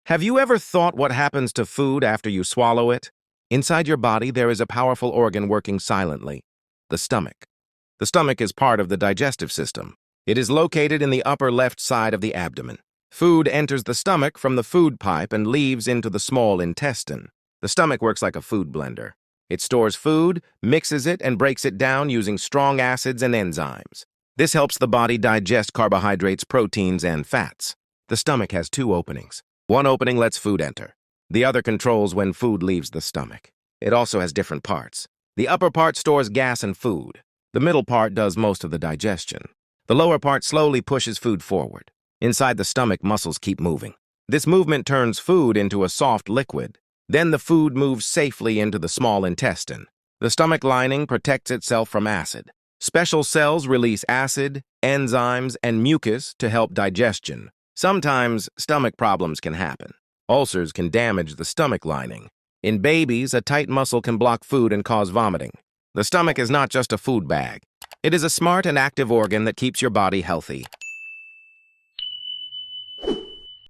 Have you ever thought what happens to food after you swallow it? Inside your body, there is a powerful organ working silently, the stomach. The stomach is part of the digestive system. It is located in the upper left side of the abdomen. Food enters the stomach from the food pipe and leaves into the small intestine. The stomach works like a food blender. It stores food, mixes it, and breaks it down using strong acids and enzymes. This helps the body digest carbohydrates, proteins, and fats. The stomach has two openings. One opening lets food enter. The other controls when food leaves the stomach. It also has different parts. The upper part stores gas and food. The middle part does most of the digestion. The lower part slowly pushes food forward. Inside the stomach, muscles keep moving. This movement turns food into a soft liquid. Then the food moves safely into the small intestine. The stomach lining protects itself from acid. Special cells release acid, enzymes, and mucus to help digestion. Sometimes, stomach problems can happen. Ulcers can damage the stomach lining. In babies, a tight muscle can block food and cause vomiting. The stomach is not just a food bag. It is a smart and active organ that keeps your body healthy.